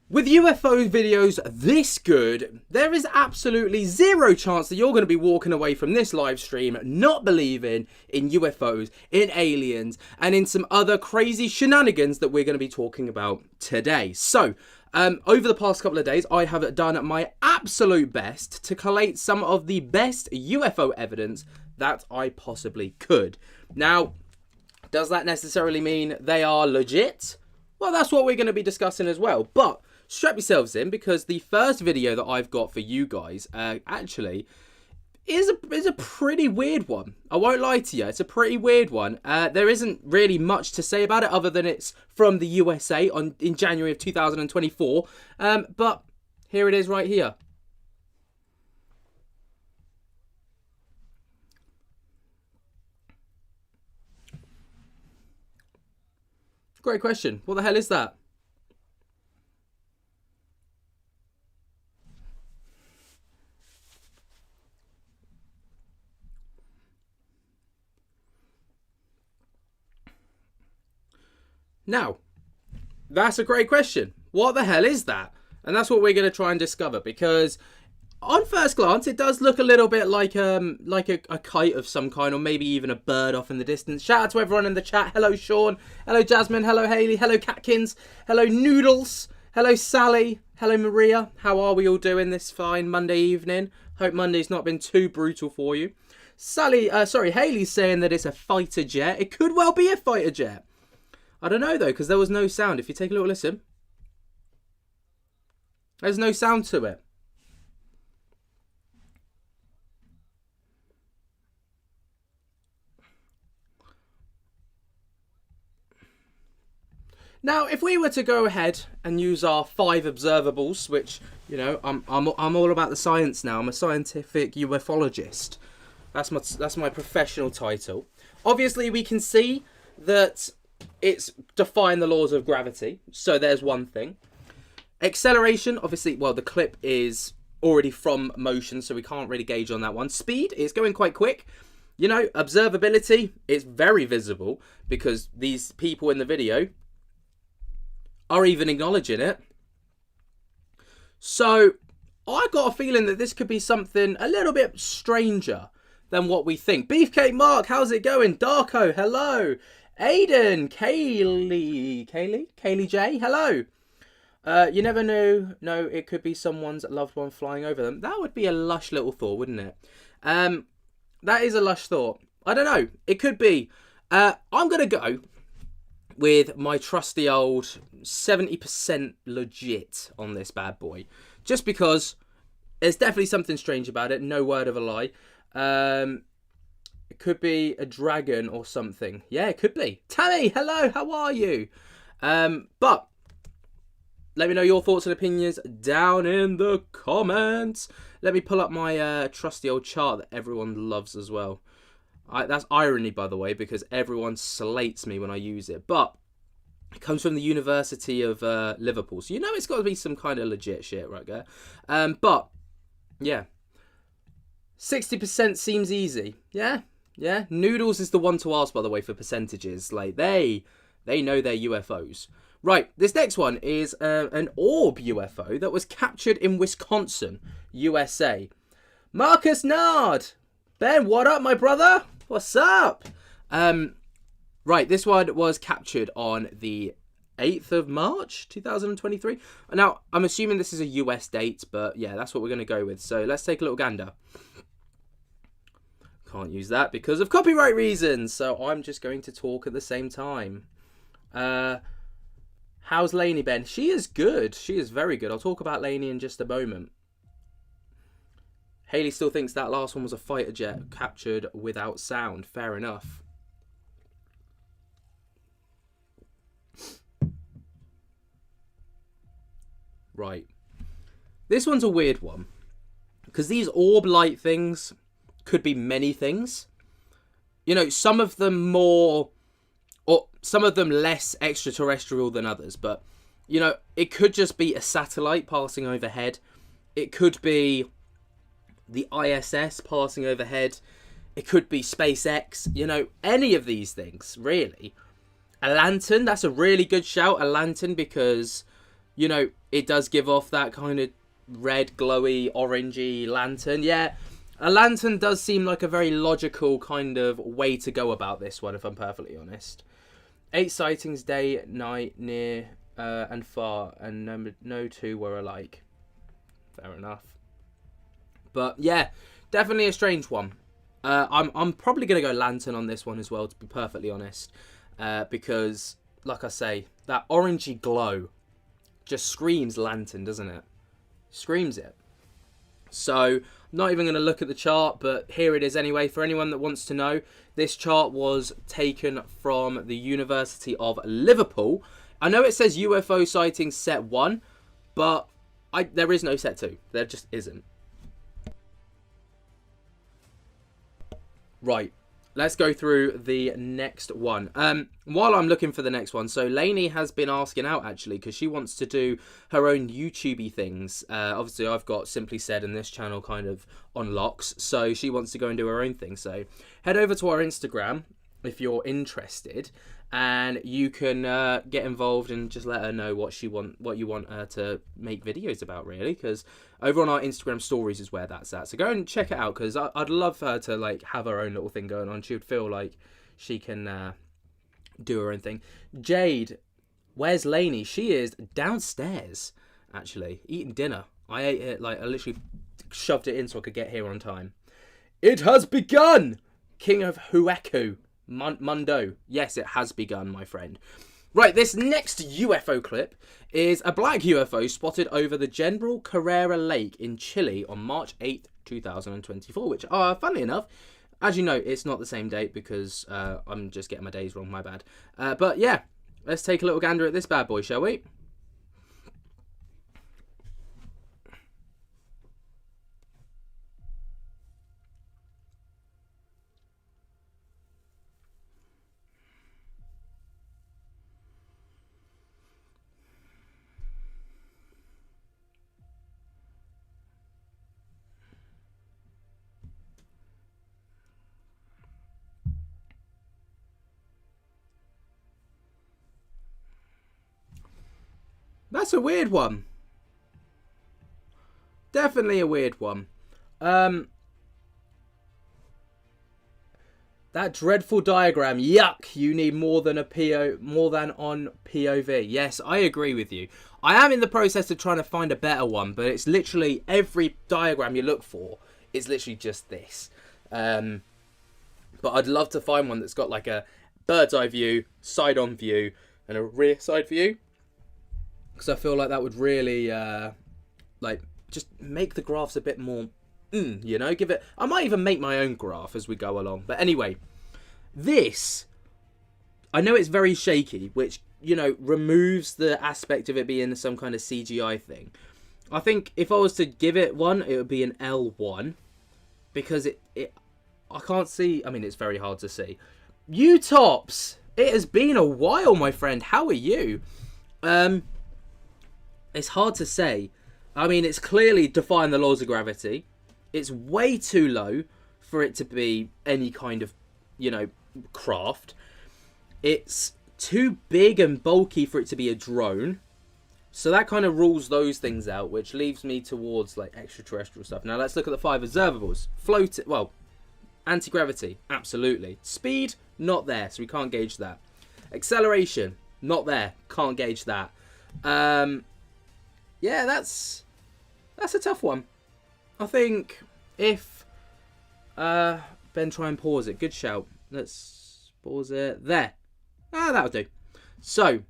With UFO videos this good, there is absolutely zero chance that you're going to be walking away from this live stream not believing in UFOs, in aliens, and in some other crazy shenanigans that we're going to be talking about today. So, over the past couple of days, I have done my absolute best to collate some of the best UFO evidence that I possibly could. Now, does that necessarily mean they are legit? Well, that's what we're going to be discussing as well. But strap yourselves in, because the first video that I've got for you guys actually is a pretty weird one. I won't lie to you, it's a pretty weird one. There isn't really much to say about it other than it's from the USA in January of 2024. But here it is right here. Great question. What the hell is that? Now, that's a great question. What the hell is that? And that's what we're going to try and discover, because on first glance, it does look a little bit like a kite of some kind, or maybe even a bird off in the distance. Shout out to everyone in the chat. Hello, Sean. Hello, Jasmine. Hello, Haley. Hello, Catkins. Hello, Noodles. Hello, Sally. Hello, Maria. How are we all doing this fine Monday evening? Hope Monday's not been too brutal for you. Haley's saying that it's a fighter jet. It could well be a fighter jet. I don't know, though, because there was no sound. If you take a little listen, there's no sound to it. Now, if we were to go ahead and use our 5 observables, which, you know, I'm all about the science now. I'm a scientific ufologist. That's my professional title. Obviously, we can see that it's defying the laws of gravity. So there's one thing. Acceleration, obviously, well, the clip is already from motion, so we can't really gauge on that one. Speed, it's going quite quick. You know, observability, it's very visible, because these people in the video are even acknowledging it. So I got a feeling that this could be something a little bit stranger than what we think. Beefcake Mark, how's it going? Darko, hello. Aiden, Kaylee J, hello. You never know. No, it could be someone's loved one flying over them. That would be a lush little thought, wouldn't it? That is a lush thought. I don't know. It could be. I'm going to go with my trusty old 70% legit on this bad boy. Just because there's definitely something strange about it. No word of a lie. It could be a dragon or something. Yeah, it could be. Tammy, hello, how are you? But let me know your thoughts and opinions down in the comments. Let me pull up my trusty old chart that everyone loves as well. That's irony, by the way, because everyone slates me when I use it. But it comes from the University of Liverpool. So you know it's got to be some kind of legit shit right there. But, yeah. 60% seems easy. Yeah. Noodles is the one to ask, by the way, for percentages. Like, they know their UFOs. Right, this next one is an orb UFO that was captured in Wisconsin, USA. Marcus Nard! Ben, what up, my brother? What's up? Right, this one was captured on the 8th of March, 2023. Now, I'm assuming this is a US date, but yeah, that's what we're going to go with. So let's take a little gander. Can't use that because of copyright reasons, so I'm just going to talk at the same time. How's Lainey, Ben? She is good. She is very good. I'll talk about Lainey in just a moment. Haley still thinks that last one was a fighter jet captured without sound. Fair enough. Right. This one's a weird one, because these orb-like things could be many things. You know, some of them more, or some of them less extraterrestrial than others. But, you know, it could just be a satellite passing overhead. It could be the ISS passing overhead. It could be SpaceX. You know, any of these things, really. A lantern, that's a really good shout. A lantern, because you know, it does give off that kind of red, glowy, orangey lantern. Yeah, a lantern does seem like a very logical kind of way to go about this one, if I'm perfectly honest. 8 sightings day, night, near, and far, and no two were alike. Fair enough. But yeah, definitely a strange one. I'm probably going to go lantern on this one as well, to be perfectly honest. Because, like I say, that orangey glow just screams lantern, doesn't it? Screams it. So, I'm not even going to look at the chart, but here it is anyway. For anyone that wants to know, this chart was taken from the University of Liverpool. I know it says UFO sightings set 1, but there is no set 2. There just isn't. Right, let's go through the next one. While I'm looking for the next one, so Lainey has been asking out, actually, because she wants to do her own YouTube-y things. Obviously, I've got Simply Said and this channel kind of on locks, so she wants to go and do her own thing. So head over to our Instagram if you're interested, and you can get involved and just let her know what you want her to make videos about, really, because over on our Instagram stories is where that's at. So go and check it out, because I'd love her to like have her own little thing going on. She would feel like she can do her own thing. Jade, where's Lainey? She is downstairs, actually, eating dinner. I ate it, like, I literally shoved it in so I could get here on time. It has begun! King of Hueku. Mundo. Yes, it has begun, my friend. Right, this next UFO clip is a black UFO spotted over the General Carrera Lake in Chile on March 8th, 2024, which, funnily enough, as you know, it's not the same date because I'm just getting my days wrong, my bad. But yeah, let's take a little gander at this bad boy, shall we? That's a weird one. Definitely a weird one. That dreadful diagram. Yuck. You need more than on POV. Yes, I agree with you. I am in the process of trying to find a better one, but it's literally every diagram you look for is literally just this. But I'd love to find one that's got like a bird's eye view, side on view, and a rear side view. Because I feel like that would really, like, just make the graphs a bit more, you know, give it... I might even make my own graph as we go along. But anyway, this, I know it's very shaky, which, you know, removes the aspect of it being some kind of CGI thing. I think if I was to give it one, it would be an L1. Because it I can't see... I mean, it's very hard to see. U-Tops! It has been a while, my friend. How are you? It's hard to say. I mean, it's clearly defying the laws of gravity. It's way too low for it to be any kind of, you know, craft. It's too big and bulky for it to be a drone. So that kind of rules those things out, which leaves me towards, like, extraterrestrial stuff. Now, let's look at the 5 observables. Well, anti-gravity, absolutely. Speed, not there, so we can't gauge that. Acceleration, not there, can't gauge that. Yeah, that's a tough one. I think if Ben, try and pause it. Good shout. Let's pause it there. That'll do. So,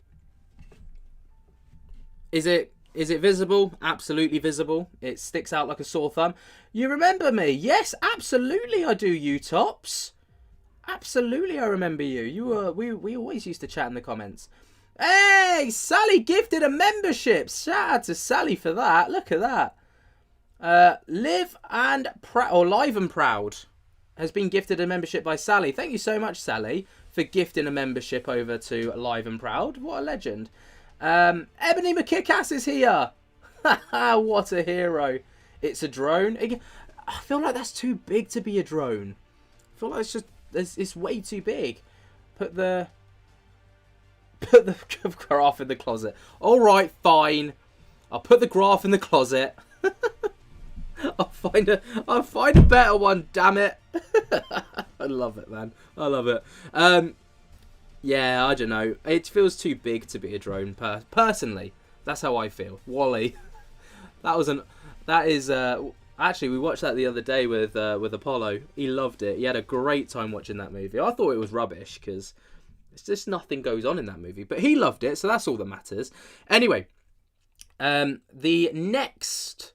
is it visible? Absolutely visible. It sticks out like a sore thumb. You remember me? Yes, absolutely I do, you tops. Absolutely I remember you. You were we always used to chat in the comments. Hey, Sally gifted a membership. Shout out to Sally for that. Look at that. Live and Proud has been gifted a membership by Sally. Thank you so much, Sally, for gifting a membership over to Live and Proud. What a legend. Ebony McKickass is here. What a hero. It's a drone. I feel like that's too big to be a drone. I feel like it's way too big. Put the Put the graph in the closet. All right, fine. I'll put the graph in the closet. I'll find a better one, damn it. I love it, man. I love it. Yeah, I don't know. It feels too big to be a drone. Personally, that's how I feel. Wally, actually, we watched that the other day with Apollo. He loved it. He had a great time watching that movie. I thought it was rubbish because it's just nothing goes on in that movie, but he loved it, so that's all that matters. Anyway, the next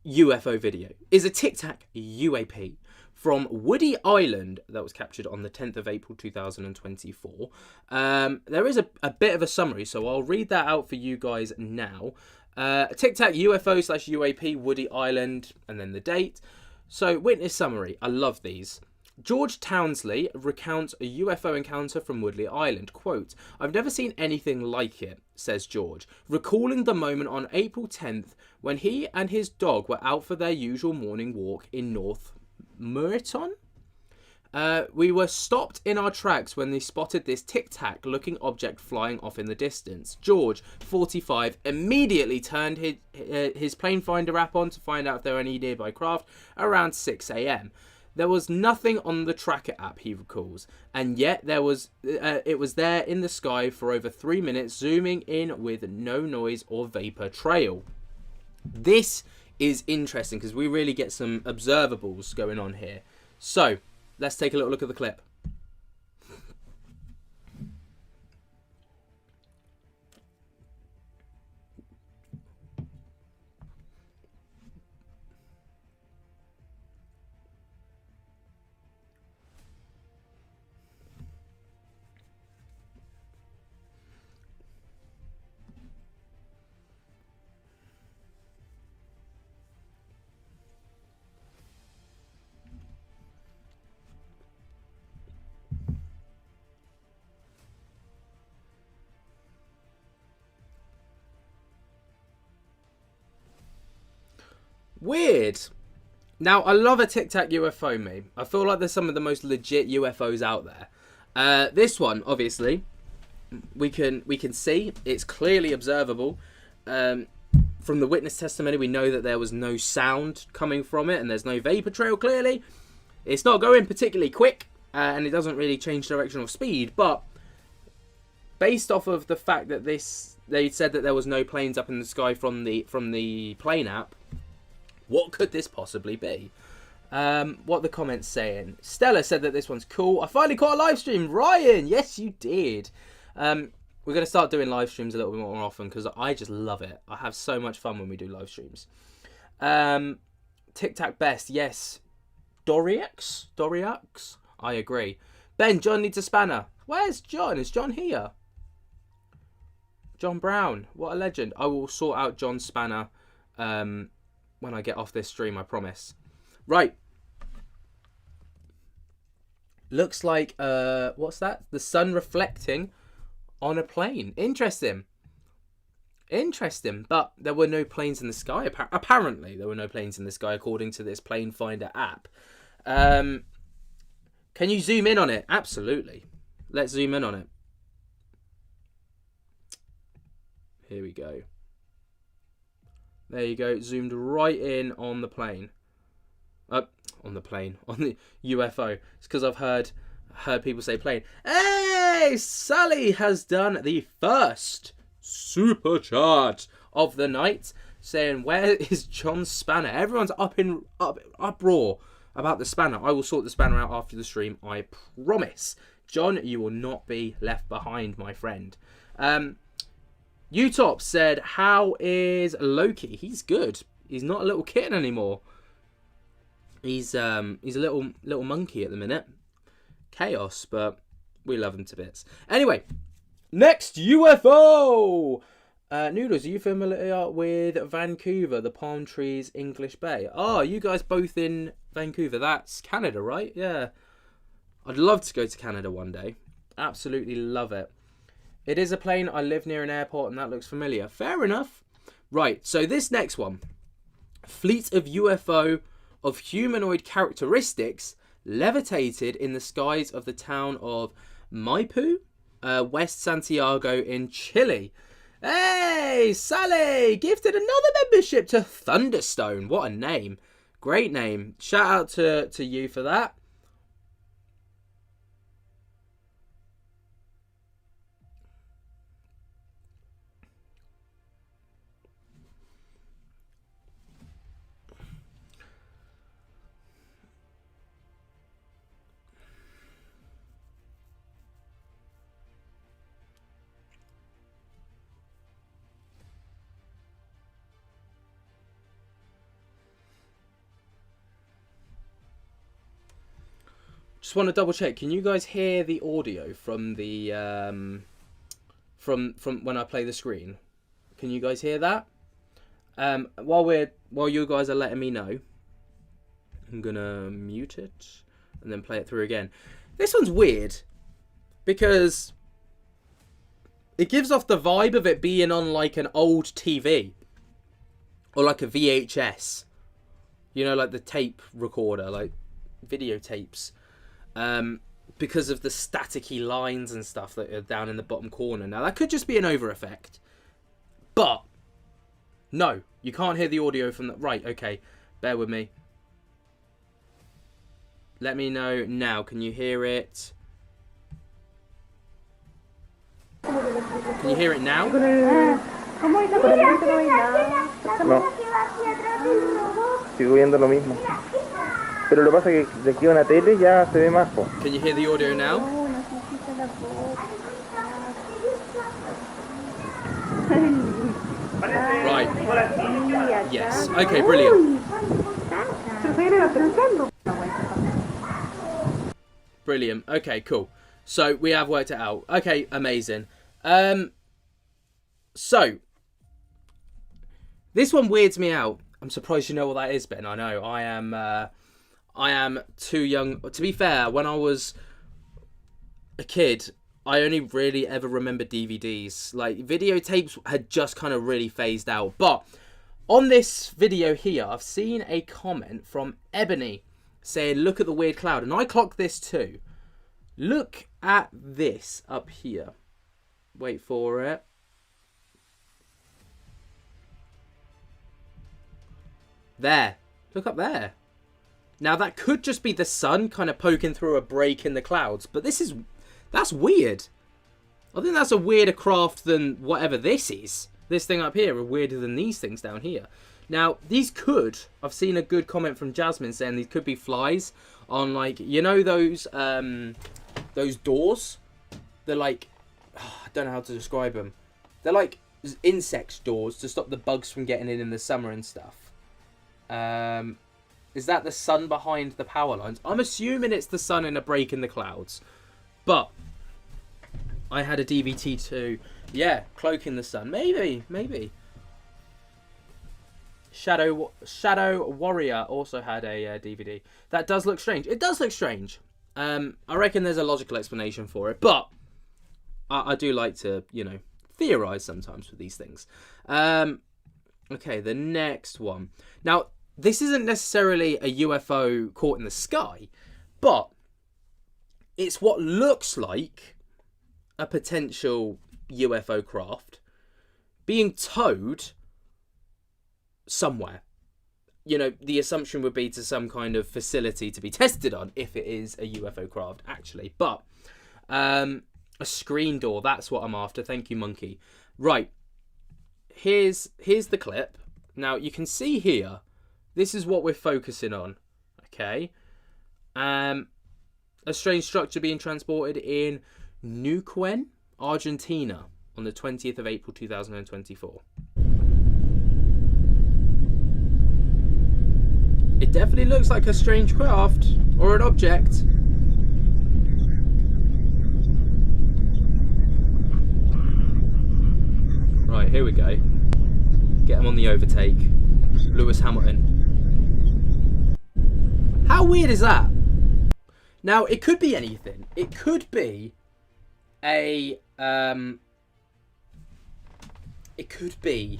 UFO video is a Tic Tac UAP from Woody Island that was captured on the 10th of April 2024. There is a bit of a summary, so I'll read that out for you guys now. Tic Tac UFO / UAP Woody Island, and then the date. So, witness summary. I love these. George Townsley recounts a UFO encounter from Woodley Island. Quote, "I've never seen anything like it," says George, recalling the moment on April 10th when he and his dog were out for their usual morning walk in North Murton. We were stopped in our tracks when they spotted this tic-tac looking object flying off in the distance. George, 45, immediately turned his plane finder app on to find out if there were any nearby craft around 6 a.m. There was nothing on the tracker app, he recalls, and yet it was there in the sky for over 3 minutes, zooming in with no noise or vapor trail. This is interesting because we really get some observables going on here. So, let's take a little look at the clip. Weird. Now, I love a Tic Tac UFO meme. I feel like there's some of the most legit UFOs out there. This one, obviously, we can see it's clearly observable. From the witness testimony, we know that there was no sound coming from it, and there's no vapor trail. Clearly, it's not going particularly quick, and it doesn't really change direction or speed. But based off of the fact that they said that there was no planes up in the sky from the plane app. What could this possibly be? What the comments saying? Stella said that this one's cool. I finally caught a live stream. Ryan, yes you did. We're going to start doing live streams a little bit more often because I just love it. I have so much fun when we do live streams. Tic Tac best, yes. Doriax? I agree. Ben, John needs a spanner. Where's John? Is John here? John Brown, what a legend. I will sort out John's spanner when I get off this stream, I promise. Right. Looks like, what's that? The sun reflecting on a plane. Interesting. Interesting. But there were no planes in the sky. Apparently, there were no planes in the sky, according to this plane finder app. Can you zoom in on it? Absolutely. Let's zoom in on it. Here we go. There you go. Zoomed right in on the plane. On the UFO. It's because I've heard people say plane. Hey, Sally has done the first super chat of the night, saying, "Where is John's spanner?" Everyone's uproar about the spanner. I will sort the spanner out after the stream. I promise. John, you will not be left behind, my friend. Utop said, "How is Loki?" He's good. He's not a little kitten anymore. He's a little monkey at the minute. Chaos, but we love him to bits. Anyway, next UFO. Noodles, are you familiar with Vancouver, the palm trees, English Bay? Oh, you guys both in Vancouver. That's Canada, right? Yeah. I'd love to go to Canada one day. Absolutely love it. It is a plane. I live near an airport and that looks familiar. Fair enough. Right, so this next one. Fleet of UFO of humanoid characteristics levitated in the skies of the town of Maipu, West Santiago in Chile. Hey, Sally! Gifted another membership to Thunderstone. What a name. Great name. Shout out to you for that. Just want to double check. Can you guys hear the audio from the from when I play the screen? Can you guys hear that? While you guys are letting me know, I'm gonna mute it and then play it through again. This one's weird because it gives off the vibe of it being on like an old TV or like a VHS. You know, like the tape recorder, like videotapes. Because of the staticky lines and stuff that are down in the bottom corner. Now, that could just be an over effect. But, no, you can't hear the audio from that. Right, okay, bear with me. Let me know now. Can you hear it? Can you hear it now? No, sigo viendo lo mismo. Pero lo que pasa es que de aquí a una tele ya se ve más. Can you hear the audio now? Right. Yes. Okay, brilliant. Brilliant. Okay, cool. So we have worked it out. Okay, amazing. So this one weirds me out. I'm surprised you know what that is, Ben. I know. I am too young. To be fair, when I was a kid, I only really ever remember DVDs. Like, videotapes had just kind of really phased out. But on this video here, I've seen a comment from Ebony saying, look at the weird cloud. And I clocked this too. Look at this up here. Wait for it. There. Look up there. Now, that could just be the sun kind of poking through a break in the clouds. But that's weird. I think that's a weirder craft than whatever this is. This thing up here are weirder than these things down here. Now, these could... I've seen a good comment from Jasmine saying these could be flies on, like, you know those doors? They're like... Oh, I don't know how to describe them. They're like insect doors to stop the bugs from getting in the summer and stuff. Is that the sun behind the power lines? I'm assuming it's the sun in a break in the clouds. But I had a DVT too. Yeah, Cloak in the Sun. Maybe. Shadow Warrior also had a DVD. That does look strange. It does look strange. I reckon there's a logical explanation for it. But I do like to, theorize sometimes with these things. Okay, the next one. Now, this isn't necessarily a UFO caught in the sky, but it's what looks like a potential UFO craft being towed somewhere. The assumption would be to some kind of facility to be tested on if it is a UFO craft, actually. But a screen door, that's what I'm after. Thank you, Monkey. Right. Here's the clip. Now, you can see here, this is what we're focusing on. Okay. A strange structure being transported in Neuquén, Argentina, on the 20th of April 2024. It definitely looks like a strange craft or an object. Right, here we go. Get him on the overtake. Lewis Hamilton. How weird is that? Now, it could be anything. It could be it could be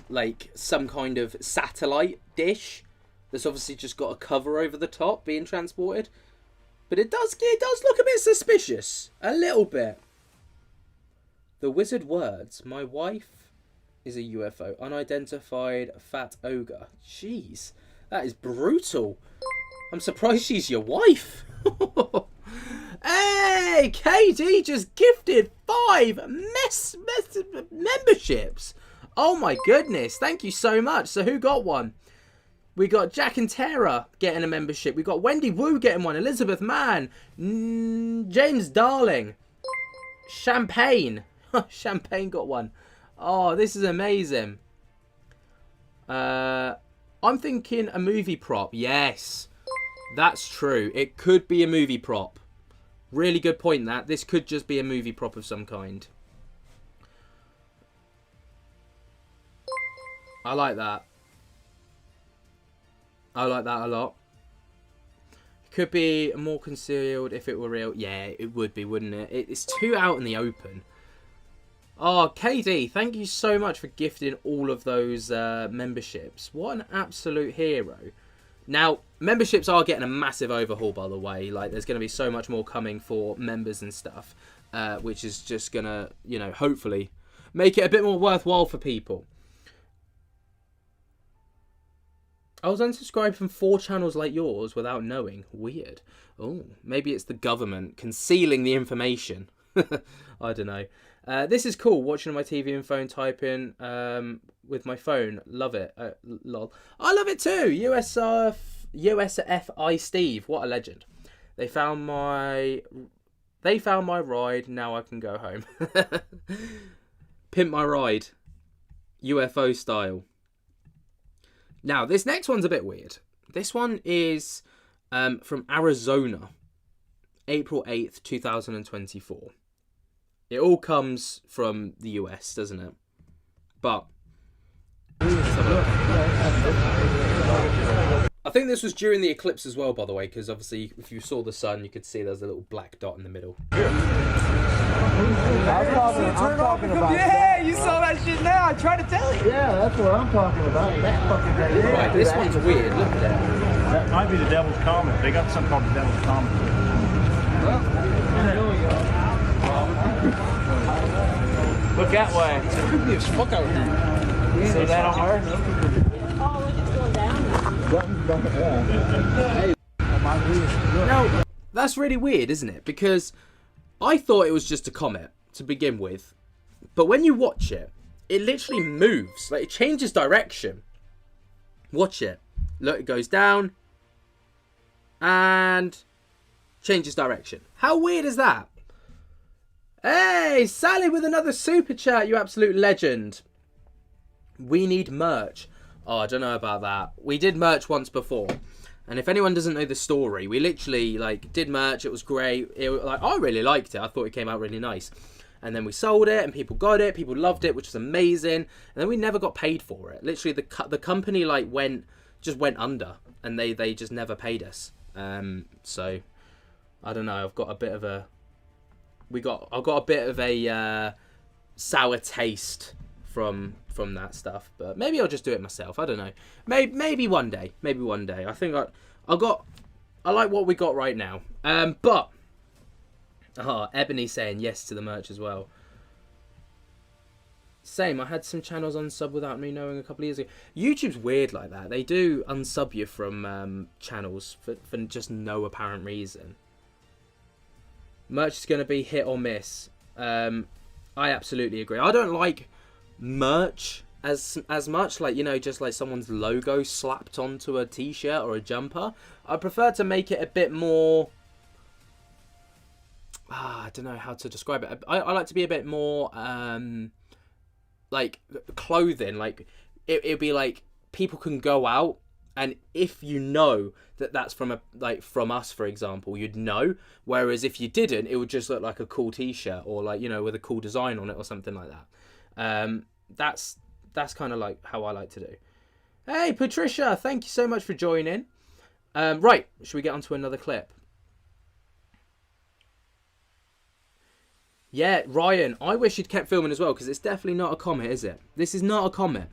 like some kind of satellite dish that's obviously just got a cover over the top being transported. But it does look a bit suspicious. A little bit. The wizard words, my wife is a UFO, unidentified fat ogre. Jeez, that is brutal. I'm surprised she's your wife. Hey, KD just gifted 5 memberships. Oh my goodness, thank you so much. So who got one? We got Jack and Tara getting a membership. We got Wendy Wu getting one. Elizabeth Mann. James Darling. Champagne. Champagne got one. Oh, this is amazing. I'm thinking a movie prop. Yes, that's true. It could be a movie prop. Really good point, that. This could just be a movie prop of some kind. I like that. I like that a lot. Could be more concealed if it were real. Yeah, it would be, wouldn't it? It's too out in the open. Oh, KD, thank you so much for gifting all of those memberships. What an absolute hero. Now, memberships are getting a massive overhaul, by the way. Like, there's going to be so much more coming for members and stuff, which is just going to, you know, hopefully make it a bit more worthwhile for people. I was unsubscribed from 4 channels like yours without knowing. Weird. Oh, maybe it's the government concealing the information. I don't know. This is cool. Watching on my TV and phone, typing with my phone. Love it. Lol. I love it too. USFI Steve. What a legend. They found my ride. Now I can go home. Pimp my ride. UFO style. Now, this next one's a bit weird. This one is from Arizona, April 8th, 2024. It all comes from the US, doesn't it? But let's have a look. I think this was during the eclipse as well, by the way, because obviously if you saw the sun, you could see there's a little black dot in the middle. I'm talking about. Yeah, you saw that shit now. I tried to tell you. Yeah, that's what I'm talking about. That fucking thing. Right, this one's weird. Look at that. That might be the Devil's Comet. They got something called the Devil's Comet. Look that way. It's creepy as fuck out here. See that on her? Oh, it's going down. Now, that's really weird, isn't it? Because I thought it was just a comet to begin with, but when you watch it, it literally moves. Like, it changes direction. Watch it. Look, it goes down and changes direction. How weird is that? Hey, Sally with another super chat, you absolute legend. We need merch. Oh, I don't know about that. We did merch once before. And if anyone doesn't know the story, we literally did merch. It was great. I really liked it. I thought it came out really nice. And then we sold it, and people got it. People loved it, which was amazing. And then we never got paid for it. Literally, the company went under, and they just never paid us. So I don't know. I've got a bit of a sour taste from that stuff, but maybe I'll just do it myself. I don't know. Maybe one day. I think I like what we got right now. But Ebony saying yes to the merch as well. Same. I had some channels unsub without me knowing a couple of years ago. YouTube's weird like that. They do unsub you from channels for just no apparent reason. Merch is going to be hit or miss. I absolutely agree. I don't like merch as much, just like someone's logo slapped onto a t-shirt or a jumper. I prefer to make it a bit more I don't know how to describe it. I like to be a bit more like clothing. Like it'd be like people can go out, and if you know that that's from us, for example, you'd know. Whereas if you didn't, it would just look like a cool t-shirt, or with a cool design on it or something like that. That's kind of like how I like to do. Hey Patricia, thank you so much for joining. Right, should we get on to another clip? Yeah, Ryan, I wish you'd kept filming as well, because it's definitely not a comet, is it? This is not a comet.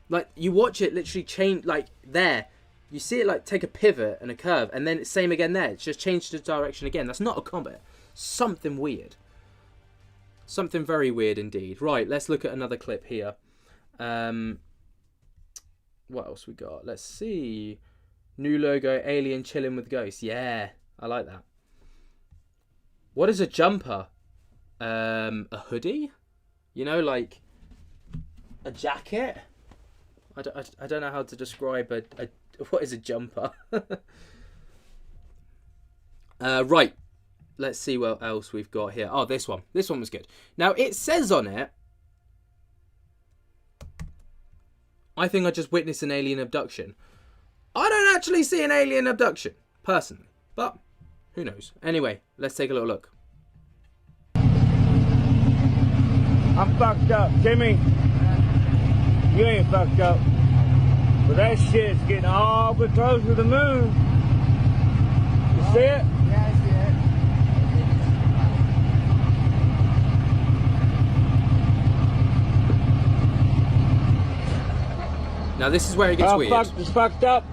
Like, you watch it literally change, there. You see it, take a pivot and a curve, and then it's same again there. It's just changed the direction again. That's not a comet. Something weird. Something very weird indeed. Right, let's look at another clip here. What else we got? Let's see. New logo, alien chilling with ghosts. Yeah, I like that. What is a jumper? A hoodie? You know, like a jacket? I don't know how to describe what is a jumper. Right. Let's see what else we've got here. Oh, this one. This one was good. Now, it says on it, I think I just witnessed an alien abduction. I don't actually see an alien abduction, personally. But, who knows. Anyway, let's take a little look. I'm fucked up. Timmy, you ain't fucked up. But that shit's getting all but close to the moon. You see it? Yeah, I see it. Now, this is where it gets weird. It's fucked up.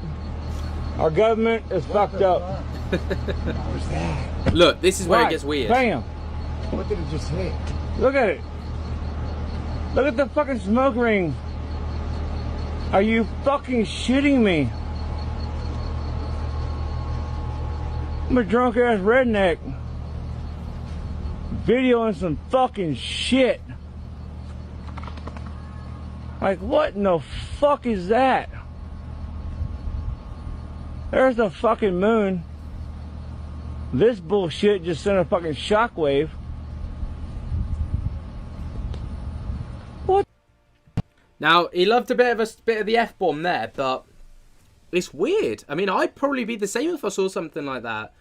Our government is fucked up. Look, this is where it gets weird. Bam. What did it just hit? Look at it. Look at the fucking smoke ring. Are you fucking shitting me? I'm a drunk ass redneck videoing some fucking shit. Like, what in the fuck is that? There's the fucking moon. This bullshit just sent a fucking shockwave. What? Now, he loved a bit of the F-bomb there, but it's weird. I mean, I'd probably be the same if I saw something like that.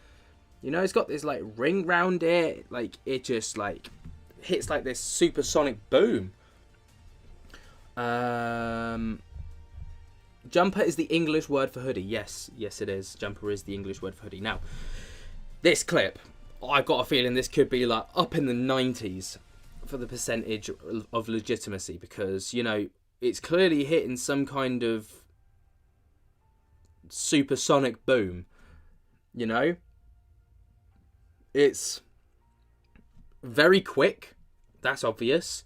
You know, it's got this, like, ring round it. Like, it just, like, hits, like, this supersonic boom. Jumper is the English word for hoodie. Yes, it is. Jumper is the English word for hoodie. Now, this clip, I've got a feeling this could be, like, up in the 90s for the percentage of legitimacy. Because, you know, it's clearly hitting some kind of supersonic boom. You know? It's very quick. That's obvious.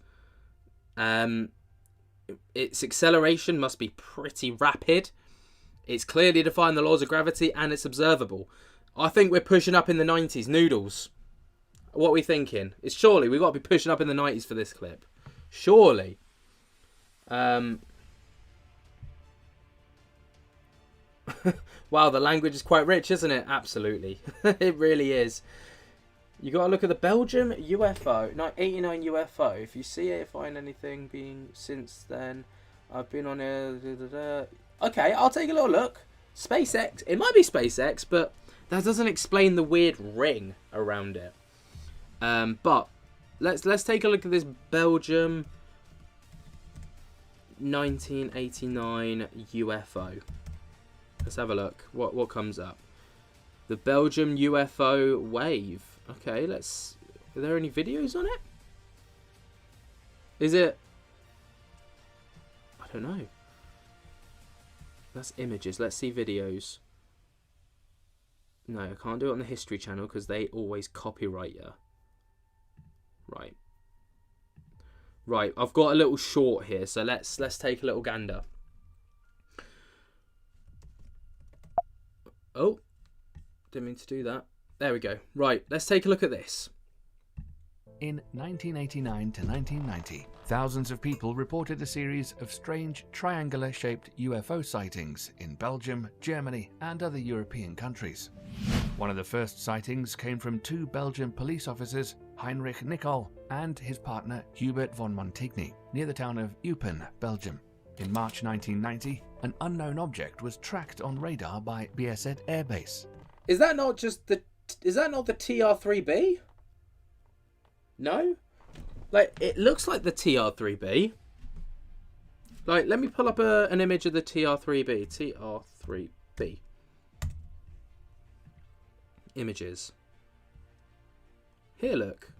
Its acceleration must be pretty rapid. It's clearly defying the laws of gravity and it's observable. I think we're pushing up in the 90s. Noodles. What are we thinking? It's surely we've got to be pushing up in the 90s for this clip. Surely. Wow, the language is quite rich, isn't it? Absolutely. It really is. You got to look at the Belgium UFO, 89 UFO. If you see it, find anything being since then. I've been on a... Okay, I'll take a little look. SpaceX. It might be SpaceX, but that doesn't explain the weird ring around it. But let's take a look at this Belgium 1989 UFO. Let's have a look. What comes up? The Belgium UFO wave. Okay, let's... Are there any videos on it? Is it... I don't know. That's images. Let's see videos. No, I can't do it on the History Channel because they always copyright you. Right. Right, I've got a little short here, so let's take a little gander. Oh, didn't mean to do that. There we go. Right, let's take a look at this. In 1989 to 1990, thousands of people reported a series of strange triangular-shaped UFO sightings in Belgium, Germany, and other European countries. One of the first sightings came from two Belgian police officers, Heinrich Nicol and his partner Hubert von Montigny, near the town of Eupen, Belgium. In March 1990, an unknown object was tracked on radar by Bierset Air Base. Is that not just the... Is that not the TR-3B? No? Like, it looks like the TR-3B. Like, let me pull up an image of the TR-3B. TR-3B. Images. Here, look.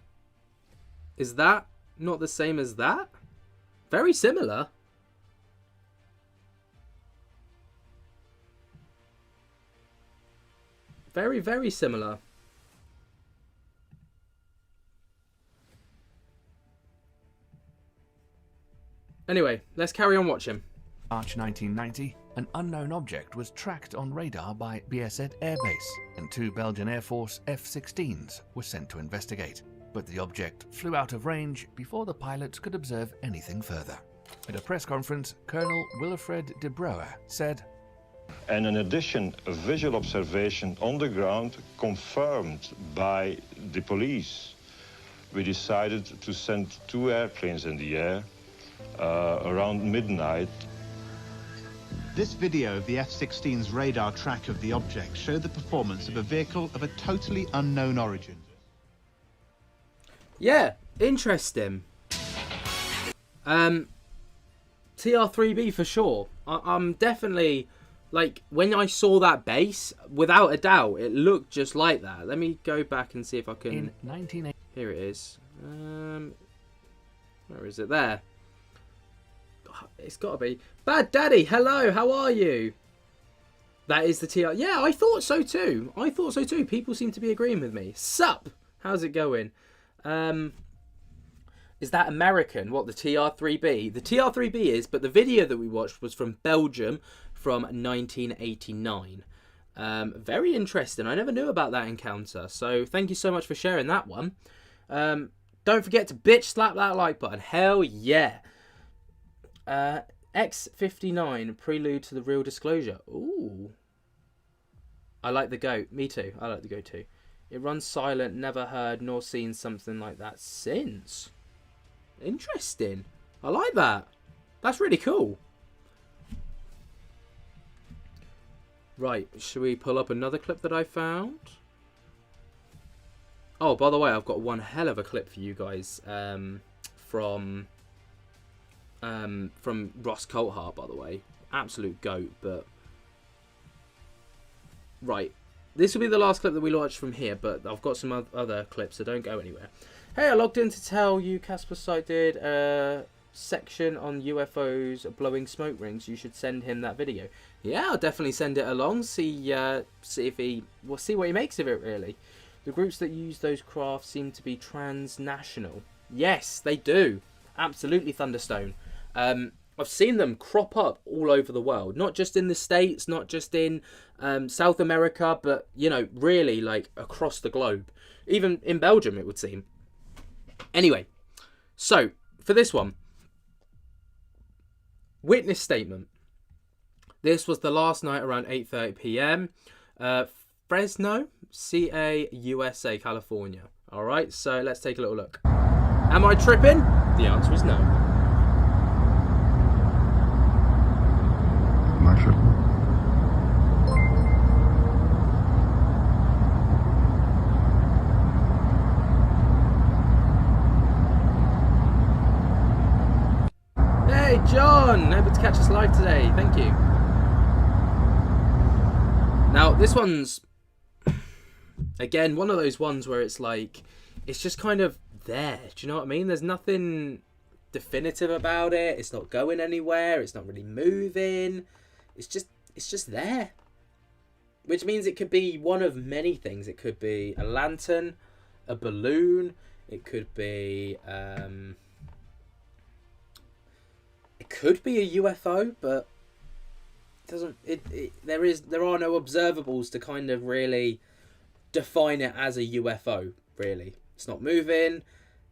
Is that not the same as that? Very similar. Very, very similar. Anyway, let's carry on watching. March 1990, an unknown object was tracked on radar by Bieset Air Base, and 2 Belgian Air Force F-16s were sent to investigate. But the object flew out of range before the pilots could observe anything further. At a press conference, Colonel Wilfred de Brouwer said, And in addition, a visual observation on the ground confirmed by the police. We decided to send 2 airplanes in the air around midnight. This video of the F-16's radar track of the object showed the performance of a vehicle of a totally unknown origin. Yeah, interesting. TR-3B for sure. I'm definitely, like, when I saw that base, without a doubt, it looked just like that. Let me go back and see if I can... in 1980. Here it is. Where is it? There. It's got to be. Bad Daddy, hello, how are you? That is the TR. Yeah, I thought so too. People seem to be agreeing with me. Sup? How's it going? Is that American? What, the TR-3B? The TR-3B is, but the video that we watched was from Belgium from 1989. Very interesting. I never knew about that encounter. So thank you so much for sharing that one. Don't forget to bitch slap that like button. Hell yeah. X59, prelude to the real disclosure. Ooh. I like the goat. Me too. I like the goat too. It runs silent, never heard nor seen something like that since. Interesting. I like that. That's really cool. Right, should we pull up another clip that I found? Oh, by the way, I've got one hell of a clip for you guys from Ross Coulthart, by the way. Absolute goat, but... Right. This will be the last clip that we launched from here, but I've got some other clips, so don't go anywhere. Hey, I logged in to tell you Casper Site did a section on UFOs blowing smoke rings. You should send him that video. Yeah, I'll definitely send it along. See if we'll see what he makes of it, really. The groups that use those crafts seem to be transnational. Yes, they do. Absolutely, Thunderstone. I've seen them crop up all over the world, not just in the States, not just in South America, but, you know, really, like, across the globe. Even in Belgium, it would seem. Anyway, so, for this one, witness statement. This was the last night around 8:30 p.m. Fresno, CA, USA, California. All right, so let's take a little look. Am I tripping? The answer is no. Hey, John! Able to catch us live today. Thank you. Now, this one's, again, one of those ones where it's like, it's just kind of there. Do you know what I mean? There's nothing definitive about it. It's not going anywhere. It's not really moving. It's just there. Which means it could be one of many things. It could be a lantern, a balloon. It could be a UFO, but it doesn't. There are no observables to kind of really define it as a UFO. Really, it's not moving.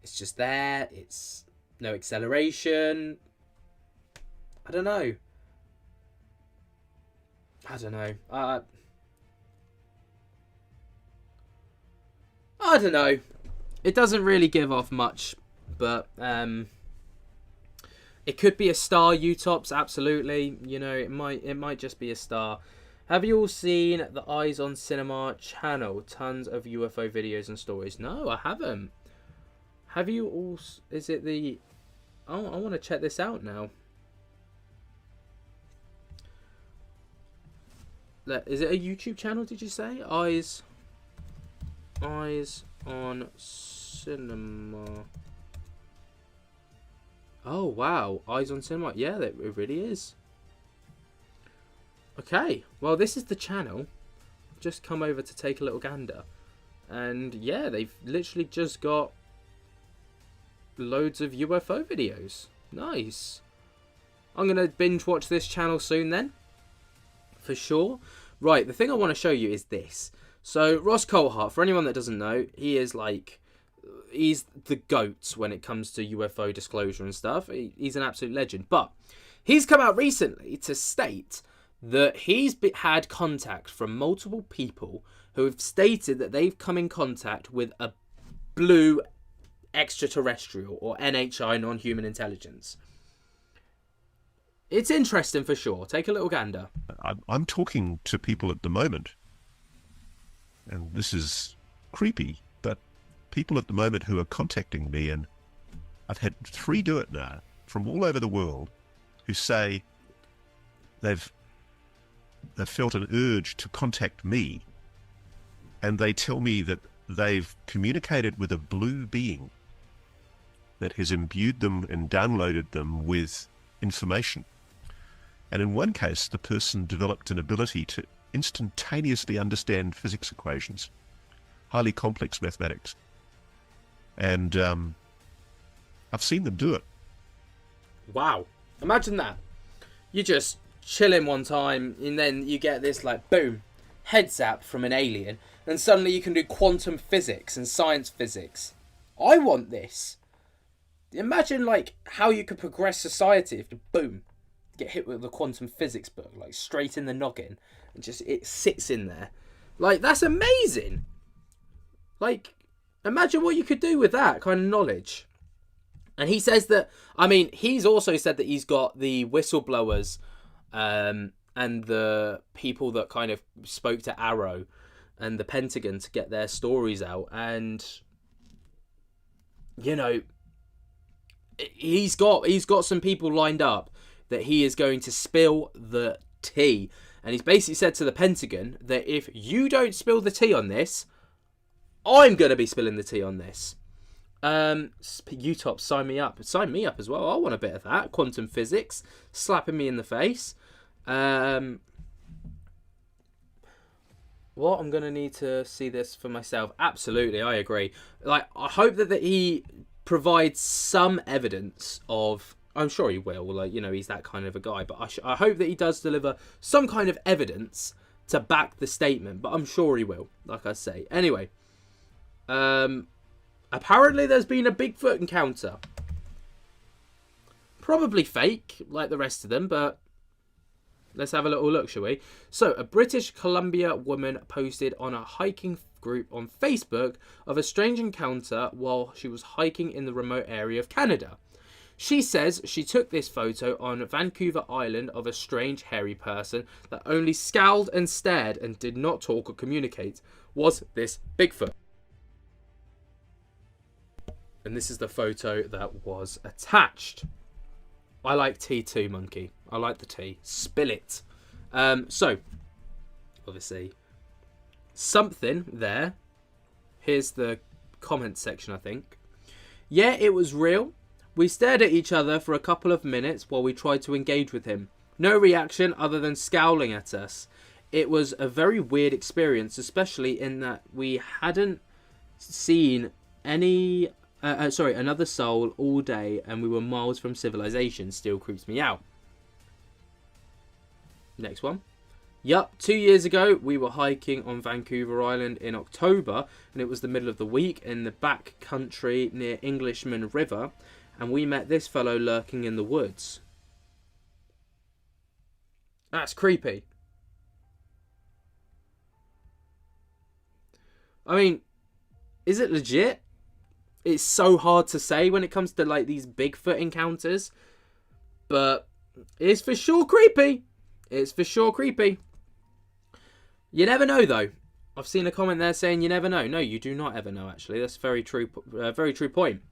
It's just there. It's no acceleration. I don't know. I don't know. It doesn't really give off much, but it could be a star, Utops, absolutely. You know, it might just be a star. Have you all seen the Eyes on Cinema channel? Tons of UFO videos and stories. No, I haven't. Have you all? Is it the? Oh, I want to check this out now. Is it a YouTube channel? Did you say Eyes on Cinema? Oh wow, Eyes on Cinema. Yeah, it really is. Okay, well this is the channel. I've just come over to take a little gander, and yeah, they've literally just got loads of UFO videos. Nice. I'm going to binge watch this channel soon then. For sure. Right, the thing I want to show you is this. So, Ross Coulthart, for anyone that doesn't know, he is like... he's the GOAT when it comes to UFO disclosure and stuff. He's an absolute legend. But he's come out recently to state that he's had contact from multiple people who have stated that they've come in contact with a blue extraterrestrial, or NHI, non-human intelligence. It's interesting for sure. Take a little gander. I'm talking to people at the moment, and this is creepy, but people at the moment who are contacting me, and I've had 3 do it now, from all over the world, who say they've felt an urge to contact me, and they tell me that they've communicated with a blue being that has imbued them and downloaded them with information. And in one case, the person developed an ability to instantaneously understand physics equations, highly complex mathematics. And I've seen them do it. Wow. Imagine that. You just chilling one time, and then you get this, like, boom, head zap from an alien, and suddenly you can do quantum physics and science physics. I want this. Imagine, like, how you could progress society if you, boom, get hit with the quantum physics book, like, straight in the noggin, and just, it sits in there. Like, that's amazing. Like, imagine what you could do with that kind of knowledge. And he says that, I mean, he's also said that he's got the whistleblowers and the people that kind of spoke to Arrow and the Pentagon to get their stories out. And, you know, he's got some people lined up that he is going to spill the tea. And he's basically said to the Pentagon that if you don't spill the tea on this, I'm going to be spilling the tea on this. UTOP, sign me up. Sign me up as well. I want a bit of that. Quantum physics. Slapping me in the face. What? I'm going to need to see this for myself. Absolutely, I agree. Like, I hope that he provides some evidence of... I'm sure he will. Like, you know, he's that kind of a guy. But I hope that he does deliver some kind of evidence to back the statement. But I'm sure he will, like I say. Anyway. Apparently there's been a Bigfoot encounter. Probably fake, like the rest of them, but let's have a little look, shall we? So, a British Columbia woman posted on a hiking group on Facebook of a strange encounter while she was hiking in the remote area of Canada. She says she took this photo on Vancouver Island of a strange hairy person that only scowled and stared and did not talk or communicate. Was this Bigfoot? And this is the photo that was attached. I like tea too, monkey. I like the tea. Spill it. So, obviously, something there. Here's the comment section, I think. Yeah, it was real. We stared at each other for a couple of minutes while we tried to engage with him. No reaction other than scowling at us. It was a very weird experience, especially in that we hadn't seen another soul all day and we were miles from civilization. Still creeps me out. Next one. Yup, 2 years ago we were hiking on Vancouver Island in October, and it was the middle of the week in the back country near Englishman River, and we met this fellow lurking in the woods. That's creepy. I mean, is it legit? It's so hard to say when it comes to like these Bigfoot encounters, but it's for sure creepy. It's for sure creepy. You never know, though. I've seen a comment there saying you never know. No, you do not ever know, actually. That's a very true point.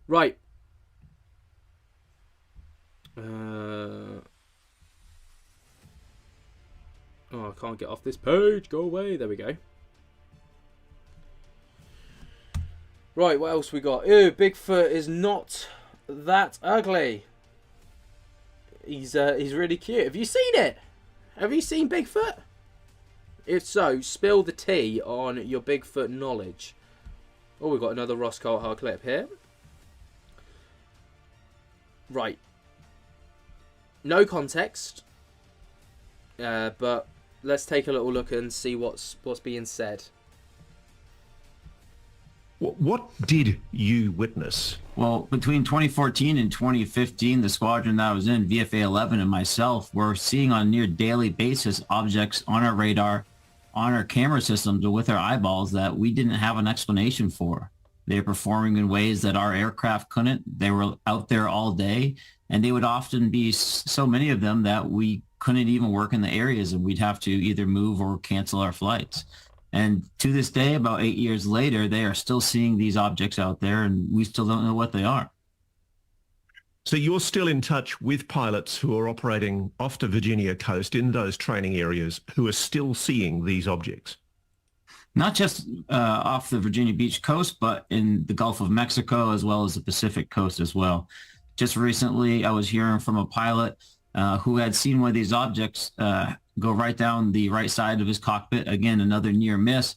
Right. Oh, I can't get off this page. Go away. There we go. Right, what else we got? Ew, Bigfoot is not that ugly. He's really cute. Have you seen it? Have you seen Bigfoot? If so, spill the tea on your Bigfoot knowledge. Oh, we've got another Ross Coulthart clip here. Right. No context. But let's take a little look and see what's being said. What did you witness? Well, between 2014 and 2015, the squadron that I was in, VFA 11, and myself were seeing on near daily basis objects on our radar, on our camera systems, or with our eyeballs that we didn't have an explanation for. They were performing in ways that our aircraft couldn't. They were out there all day, and they would often be so many of them that we couldn't even work in the areas, and we'd have to either move or cancel our flights. And to this day, about 8 years later, they are still seeing these objects out there, and we still don't know what they are. So you're still in touch with pilots who are operating off the Virginia coast in those training areas who are still seeing these objects? Not just off the Virginia Beach coast, but in the Gulf of Mexico, as well as the Pacific coast as well. Just recently, I was hearing from a pilot who had seen one of these objects go right down the right side of his cockpit. Again, another near miss.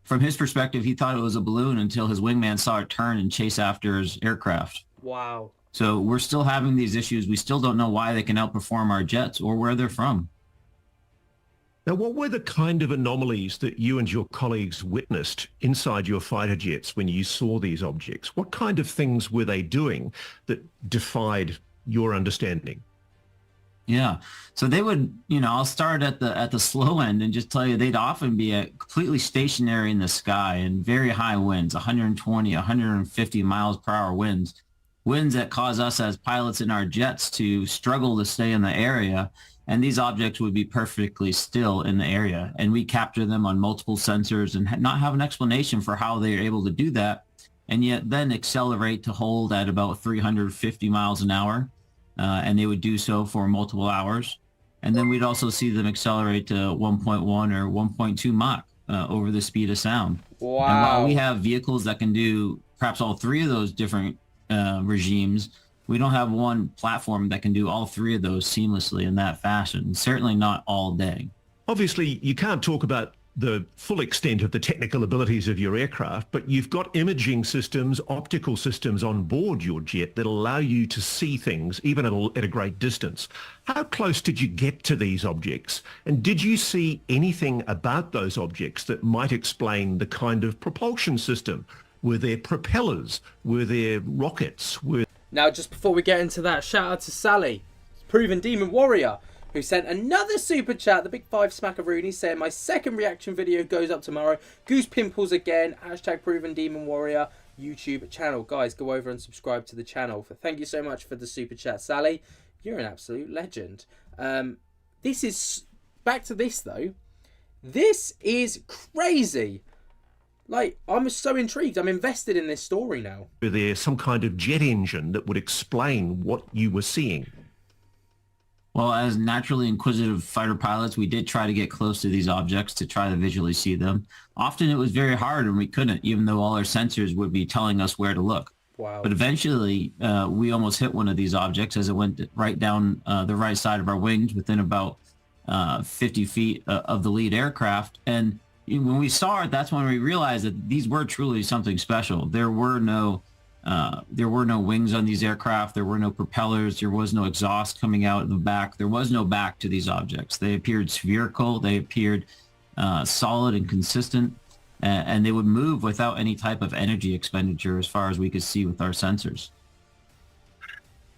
From his perspective, he thought it was a balloon until his wingman saw it turn and chase after his aircraft. Wow. So we're still having these issues. We still don't know why they can outperform our jets or where they're from. Now, what were the kind of anomalies that you and your colleagues witnessed inside your fighter jets when you saw these objects? What kind of things were they doing that defied your understanding? Yeah. So they would, I'll start at the slow end and just tell you they'd often be completely stationary in the sky and very high winds, 120, 150 miles per hour winds that cause us as pilots in our jets to struggle to stay in the area. And these objects would be perfectly still in the area. And we capture them on multiple sensors and not have an explanation for how they are able to do that. And yet then accelerate to hold at about 350 miles an hour. And they would do so for multiple hours. And then we'd also see them accelerate to 1.1 or 1.2 Mach over the speed of sound. Wow. And while we have vehicles that can do perhaps all three of those different regimes, we don't have one platform that can do all three of those seamlessly in that fashion, certainly not all day. Obviously, you can't talk about the full extent of the technical abilities of your aircraft, but you've got imaging systems, optical systems on board your jet that allow you to see things even at a great distance. How close did you get to these objects? And did you see anything about those objects that might explain the kind of propulsion system? Were there propellers? Were there rockets? Now, just before we get into that, shout out to Sally, Proven Demon Warrior, who sent another super chat, the big 5 smackaroony, saying my second reaction video goes up tomorrow. Goose pimples again, hashtag Proven Demon Warrior YouTube channel. Guys, go over and subscribe to the channel. Thank you so much for the super chat, Sally. You're an absolute legend. This is, back to this though. This is crazy. Like, I'm so intrigued. I'm invested in this story now. Were there some kind of jet engine that would explain what you were seeing? Well, as naturally inquisitive fighter pilots, we did try to get close to these objects to try to visually see them. Often it was very hard and we couldn't, even though all our sensors would be telling us where to look. Wow. But eventually, we almost hit one of these objects as it went right down the right side of our wings within about 50 feet of the lead aircraft. And when we saw it, that's when we realized that these were truly something special. There were no wings on these aircraft. There were no propellers. There was no exhaust coming out of the back. There was no back to these objects. They appeared spherical. They appeared solid and consistent, and they would move without any type of energy expenditure as far as we could see with our sensors.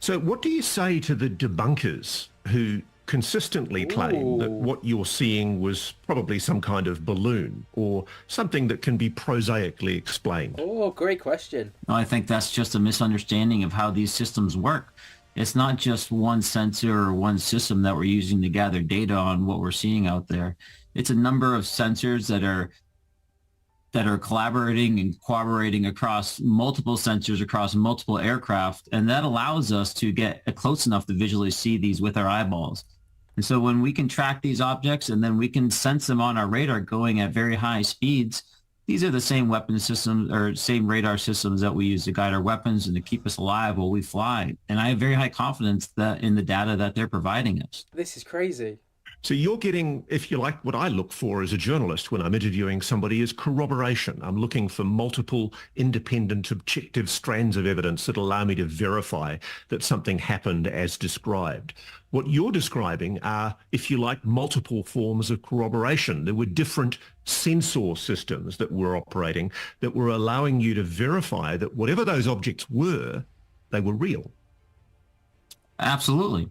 So what do you say to the debunkers who consistently claim that what you're seeing was probably some kind of balloon or something that can be prosaically explained? Oh, great question. I think that's just a misunderstanding of how these systems work. It's not just one sensor or one system that we're using to gather data on what we're seeing out there. It's a number of sensors that are collaborating and cooperating across multiple sensors across multiple aircraft, and that allows us to get close enough to visually see these with our eyeballs. And so when we can track these objects and then we can sense them on our radar going at very high speeds, these are the same weapon systems or same radar systems that we use to guide our weapons and to keep us alive while we fly. And I have very high confidence that in the data that they're providing us. This is crazy. So you're getting, if you like, what I look for as a journalist when I'm interviewing somebody is corroboration. I'm looking for multiple independent, objective strands of evidence that allow me to verify that something happened as described. What you're describing are, if you like, multiple forms of corroboration. There were different sensor systems that were operating that were allowing you to verify that whatever those objects were, they were real. Absolutely.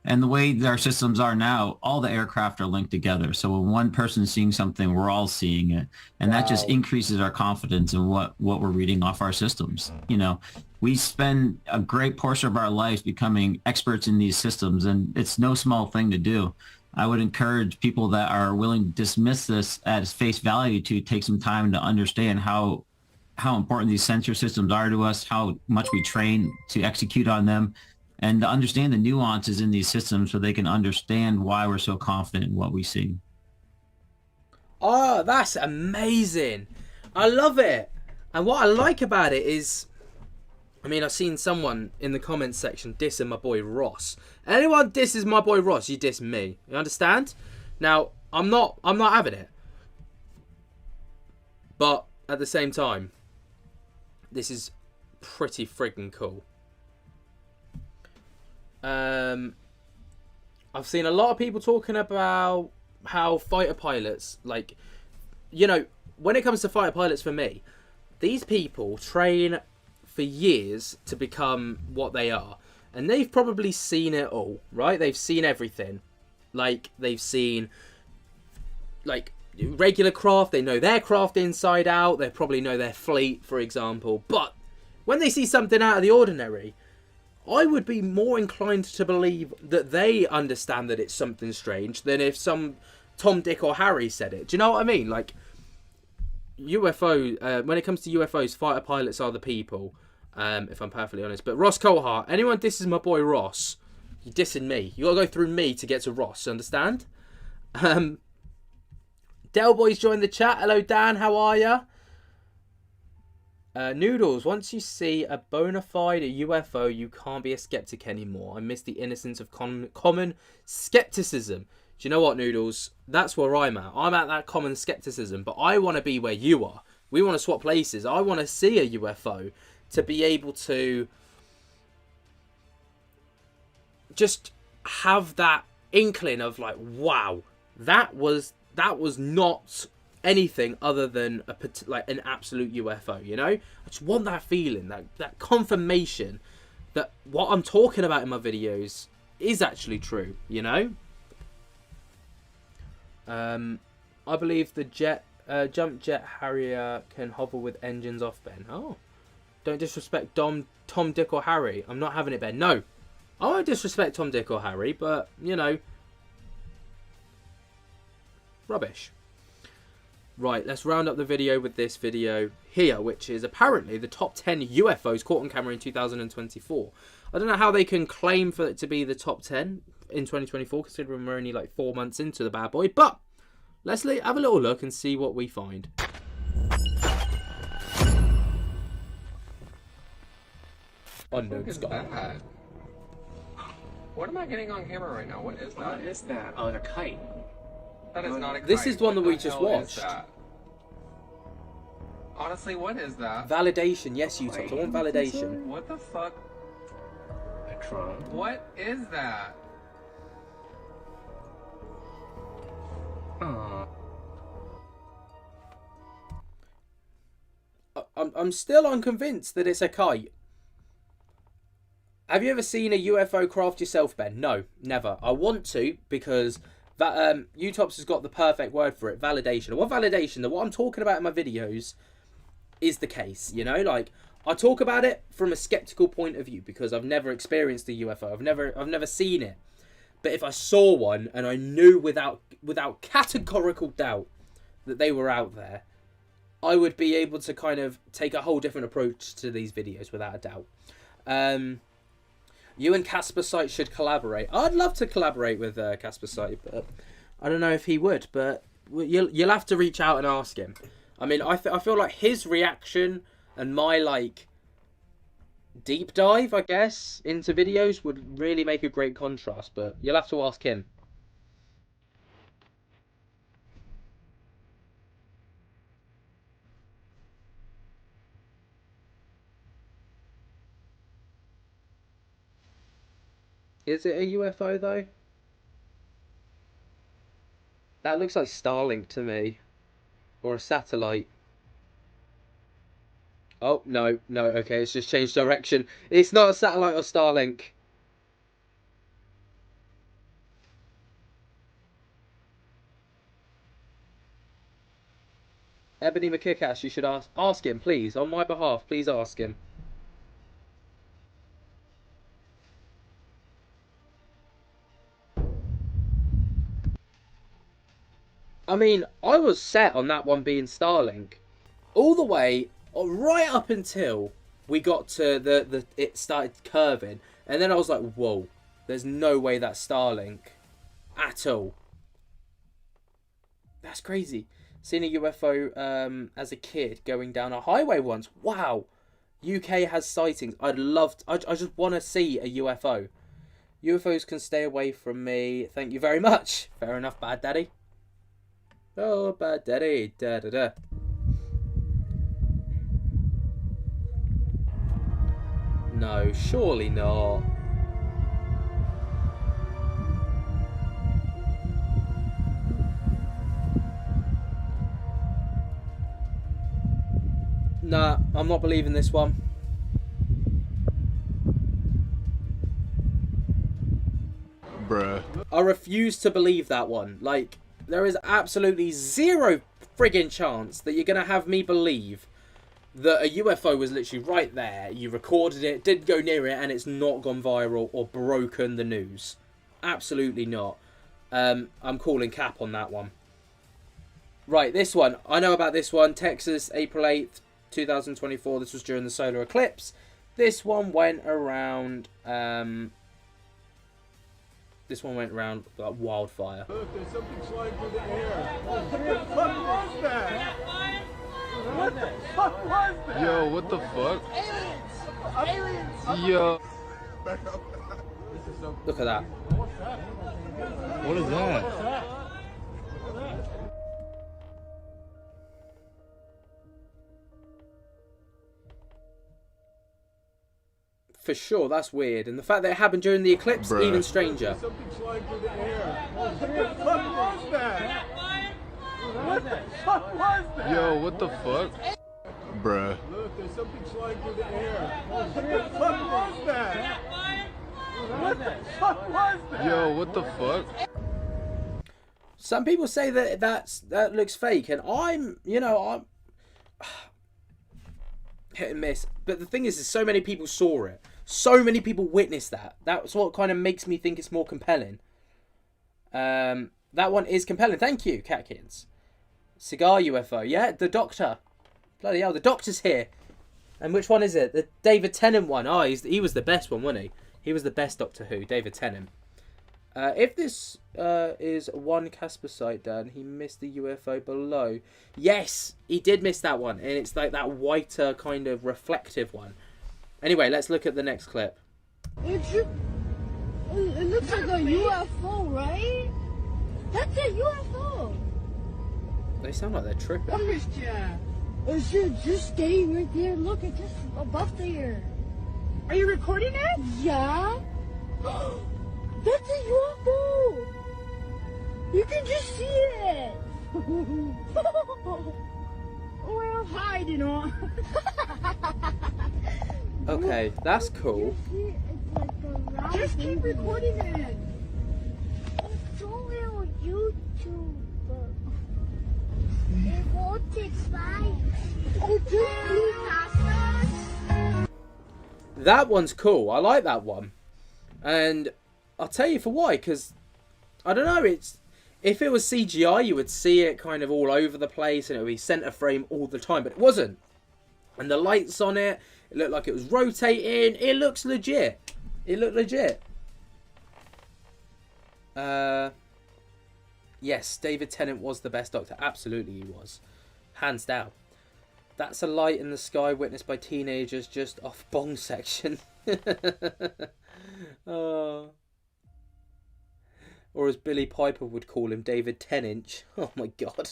And the way our systems are now, all the aircraft are linked together. So when one person's seeing something, we're all seeing it. And that just increases our confidence in what we're reading off our systems. You know, we spend a great portion of our lives becoming experts in these systems, and it's no small thing to do. I would encourage people that are willing to dismiss this at face value to take some time to understand how important these sensor systems are to us, how much we train to execute on them, and to understand the nuances in these systems so they can understand why we're so confident in what we see. Oh, that's amazing. I love it. And what I like about it is, I mean, I've seen someone in the comments section dissing my boy Ross. Anyone disses my boy Ross, you diss me. You understand? Now, I'm not having it. But at the same time, this is pretty friggin' cool. I've seen a lot of people talking about how fighter pilots, like, you know, when it comes to fighter pilots, for me, these people train for years to become what they are. And they've probably seen it all, right? They've seen everything. Like, they've seen, like, regular craft. They know their craft inside out. They probably know their fleet, for example. But when they see something out of the ordinary, I would be more inclined to believe that they understand that it's something strange than if some Tom, Dick or Harry said it. Do you know what I mean? Like, UFO, when it comes to UFOs, fighter pilots are the people, if I'm perfectly honest. But Ross Coulthart, anyone disses my boy Ross, you're dissing me. You gotta go through me to get to Ross, understand? Del Boy's joined the chat. Hello, Dan, how are ya? Noodles, once you see a bona fide UFO, you can't be a skeptic anymore. I miss the innocence of common skepticism. Do you know what, Noodles? That's where I'm at. I'm at that common skepticism, but I want to be where you are. We want to swap places. I want to see a UFO to be able to just have that inkling of like, wow, that was not anything other than an absolute UFO, you know? I just want that feeling, that confirmation that what I'm talking about in my videos is actually true, you know? I believe the jump jet Harrier can hover with engines off, Ben. Oh, don't disrespect Tom, Dick or Harry. I'm not having it, Ben. No, I won't disrespect Tom, Dick or Harry, but, you know, rubbish. Right, let's round up the video with this video here, which is apparently the top 10 UFOs caught on camera in 2024. I don't know how they can claim for it to be the top 10 in 2024, considering we're only like 4 months into the bad boy. But let's have a little look and see what we find. Unknown sky. What am I getting on camera right now? What is that? What is that? Oh, a kite. That is not a kite. This is the one that we What the just hell is watched. that? Honestly, what is that? Validation, yes, you I want validation. What the fuck? A drone. What is that? I'm still unconvinced that it's a kite. Have you ever seen a UFO craft yourself, Ben? No, never. I want to, because that UTOPS has got the perfect word for it, validation. I want validation that what I'm talking about in my videos is the case, you know? Like, I talk about it from a skeptical point of view because I've never experienced a UFO. I've never seen it. But if I saw one and I knew without categorical doubt that they were out there, I would be able to kind of take a whole different approach to these videos without a doubt. You and Casper Sight should collaborate. I'd love to collaborate with Casper Sight, but I don't know if he would. But you'll have to reach out and ask him. I mean, I feel like his reaction and my like deep dive, I guess, into videos would really make a great contrast. But you'll have to ask him. Is it a UFO though? That looks like Starlink to me. Or a satellite. Oh, no, no, okay, it's just changed direction. It's not a satellite or Starlink. Ebony McKickass, you should ask him, please, on my behalf, please ask him. I mean, I was set on that one being Starlink. All the way, right up until we got to it started curving. And then I was like, whoa, there's no way that's Starlink. At all. That's crazy. Seen a UFO as a kid going down a highway once. Wow. UK has sightings. I just want to see a UFO. UFOs can stay away from me. Thank you very much. Fair enough, Bad Daddy. Oh, Bad Daddy. Da da da. No, surely not. Nah, I'm not believing this one. Bruh. I refuse to believe that one. Like, there is absolutely zero friggin' chance that you're going to have me believe that a UFO was literally right there, you recorded it, didn't go near it, and it's not gone viral or broken the news. Absolutely not. I'm calling cap on that one. Right, this one. I know about this one. Texas, April 8th, 2024. This was during the solar eclipse. This one went around... This one went around like wildfire. Look, there's something flying through the air. What the fuck was that? What the fuck was that? Yo, what the fuck? Aliens! Aliens! Yo. Look at that. What is that? For sure, that's weird. And the fact that it happened during the eclipse, Bruh. even stranger. Something flying through the air. What the fuck was that? What the fuck was that? Yo, what the fuck? Bruh. Look, there's something flying through the air. What the fuck was that? What the fuck was that? Yo, what the fuck? Some people say that that looks fake, and I'm hit and miss. But the thing is so many people saw it. So many people witnessed that. That's what kind of makes me think it's more compelling. That one is compelling. Thank you, Catkins. Cigar UFO. Yeah, the Doctor. Bloody hell, the Doctor's here. And which one is it? The David Tennant one. Oh, he was the best one, wasn't he? He was the best Doctor Who, David Tennant. If this is one Casper site, Dan, he missed the UFO below. Yes, he did miss that one. And it's like that whiter kind of reflective one. Anyway, let's look at the next clip. It looks like a UFO, right? That's a UFO. They sound like they're tripping. It should just stay right there. Look, it's just above there. Are you recording it? Yeah. That's a UFO. You can just see it. We're hiding on. Okay, that's cool. Just keep recording it. It's only on YouTube. It won't expire. That one's cool. I like that one. And I'll tell you for why, because I don't know, if it was CGI, you would see it kind of all over the place and it would be center frame all the time, but it wasn't. And the lights on it, it looked like it was rotating. It looks legit. It looked legit. Yes, David Tennant was the best Doctor. Absolutely he was. Hands down. That's a light in the sky witnessed by teenagers just off Bong section. Oh. Or as Billy Piper would call him, David 10-inch. Oh my god.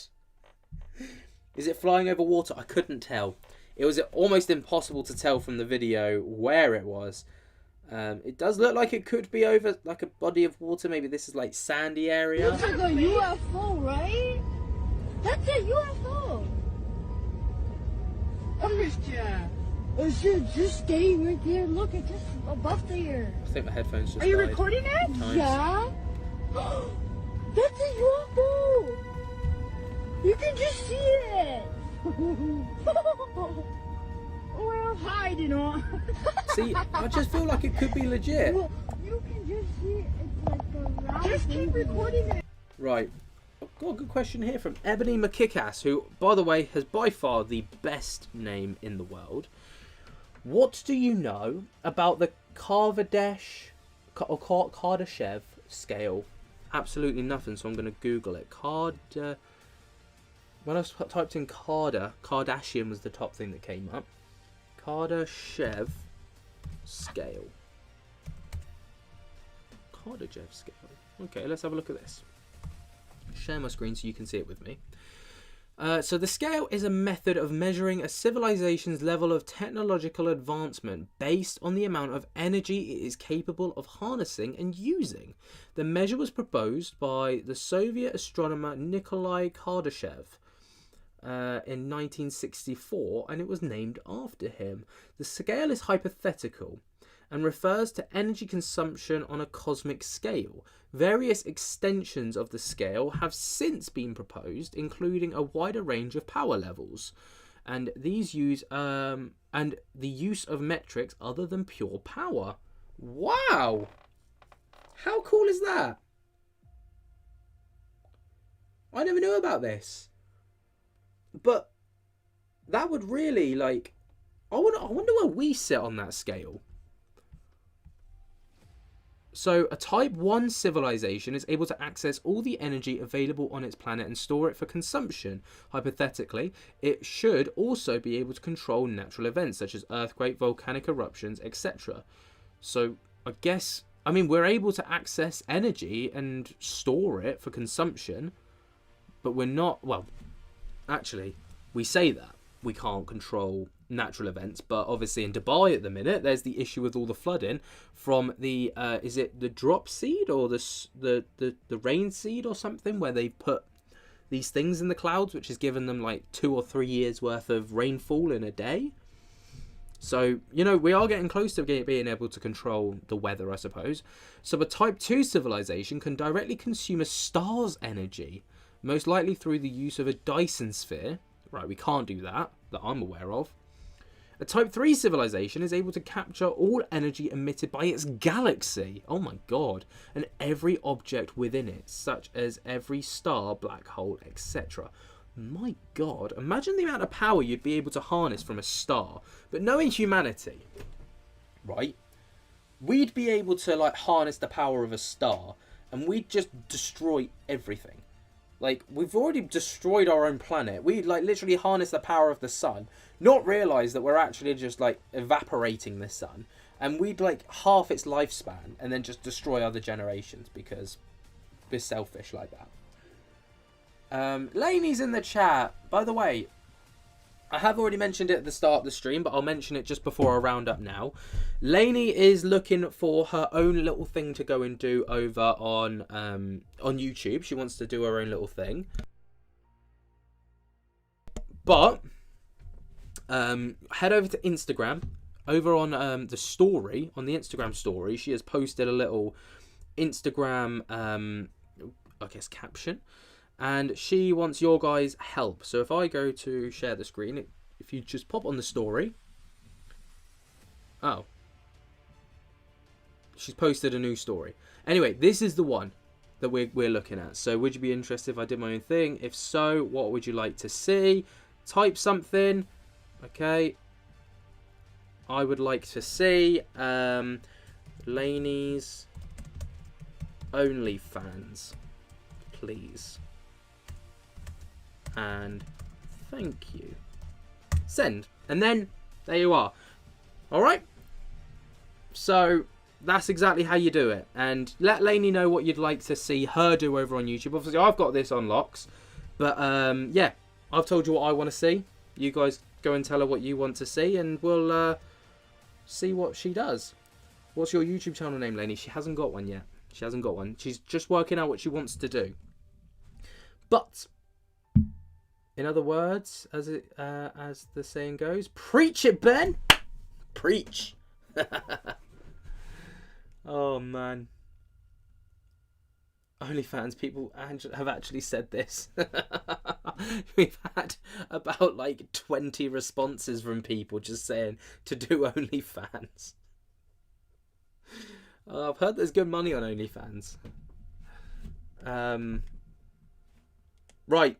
Is it flying over water? I couldn't tell. It was almost impossible to tell from the video where it was. It does look like it could be over like a body of water. Maybe this is like sandy area. Looks like a UFO, right? That's a UFO. Oh shit, just stay right there. Look, it's just above there. I think my headphones just Are you died. recording it? Times. Yeah. That's a UFO. You can just see it. We're hiding on. See, I just feel like it could be legit. Well, you can just see it. It's like a round. Just keep recording it. Right. I've got a good question here from Ebony McKickass, who, by the way, has by far the best name in the world. What do you know about the Kardashev scale? Absolutely nothing, so I'm going to Google it. When I typed in Kardashian was the top thing that came up. Kardashev scale. Kardashev scale. Okay, let's have a look at this. Share my screen so you can see it with me. So the scale is a method of measuring a civilization's level of technological advancement based on the amount of energy it is capable of harnessing and using. The measure was proposed by the Soviet astronomer Nikolai Kardashev in 1964, and it was named after him. The scale is hypothetical and refers to energy consumption on a cosmic scale. Various extensions of the scale have since been proposed, including a wider range of power levels, and these use and the use of metrics other than pure power. Wow! How cool is that? I never knew about this. But that would really, like, I wonder where we sit on that scale. So a type 1 civilization is able to access all the energy available on its planet and store it for consumption. Hypothetically, it should also be able to control natural events such as earthquake, volcanic eruptions, etc. So I guess, I mean, we're able to access energy and store it for consumption, but we're not, well, actually, we say that we can't control natural events, but obviously in Dubai at the minute there's the issue with all the flooding from the is it the drop seed or the rain seed or something, where they put these things in the clouds which has given them like 2 or 3 years worth of rainfall in a day. So, you know, we are getting close to being able to control the weather, I suppose. So a type 2 civilization can directly consume a star's energy, most likely through the use of a Dyson sphere. Right, we can't do that I'm aware of. A type 3 civilization is able to capture all energy emitted by its galaxy. Oh my god. And every object within it, such as every star, black hole, etc. My god. Imagine the amount of power you'd be able to harness from a star. But knowing humanity, right, we'd be able to like harness the power of a star and we'd just destroy everything. Like, we've already destroyed our own planet. We'd, like, literally harness the power of the sun, not realise that we're actually just, like, evaporating the sun. And we'd, like, half its lifespan and then just destroy other generations because we're selfish like that. Laney's in the chat. By the way, I have already mentioned it at the start of the stream, but I'll mention it just before I round up now. Laney is looking for her own little thing to go and do over on YouTube. She wants to do her own little thing. But head over to Instagram. Over on the story, on the Instagram story, she has posted a little Instagram, I guess, caption. And she wants your guys' help. So if I go to share the screen, if you just pop on the story. Oh. She's posted a new story. Anyway, this is the one that we're looking at. So would you be interested if I did my own thing? If so, what would you like to see? Type something. Okay. I would like to see Laney's OnlyFans, please. And thank you. Send. And then there you are. Alright? So that's exactly how you do it. And let Laney know what you'd like to see her do over on YouTube. Obviously I've got this on locks. But yeah, I've told you what I want to see. You guys go and tell her what you want to see and we'll see what she does. What's your YouTube channel name, Lainey? She hasn't got one yet. She hasn't got one. She's just working out what she wants to do. But, in other words, as the saying goes, preach it, Ben! Preach! Oh, man. OnlyFans people have actually said this. We've had about like 20 responses from people just saying to do OnlyFans. I've heard there's good money on OnlyFans. Right.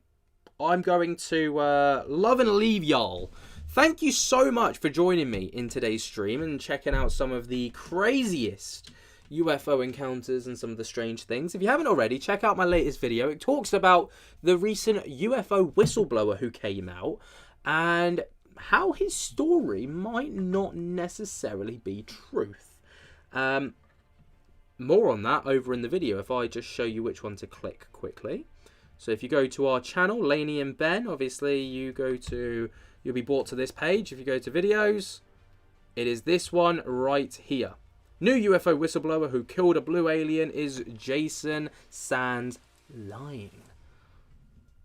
I'm going to love and leave y'all. Thank you so much for joining me in today's stream and checking out some of the craziest UFO encounters and some of the strange things. If you haven't already, check out my latest video. It talks about the recent UFO whistleblower who came out and how his story might not necessarily be truth. More on that over in the video if I just show you which one to click quickly. So if you go to our channel, Lainey and Ben, obviously you'll be brought to this page. If you go to videos, it is this one right here. New UFO whistleblower who killed a blue alien is Jason Sands lying.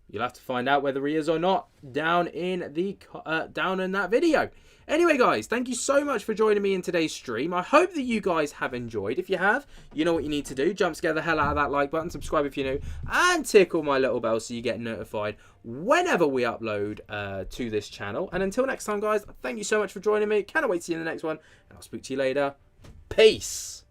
You'll have to find out whether he is or not down in that video. Anyway, guys, thank you so much for joining me in today's stream. I hope that you guys have enjoyed. If you have, you know what you need to do. Jump scare the hell out of that like button, subscribe if you're new, and tickle my little bell so you get notified whenever we upload to this channel. And until next time, guys, thank you so much for joining me. Cannot wait to see you in the next one, and I'll speak to you later. Peace.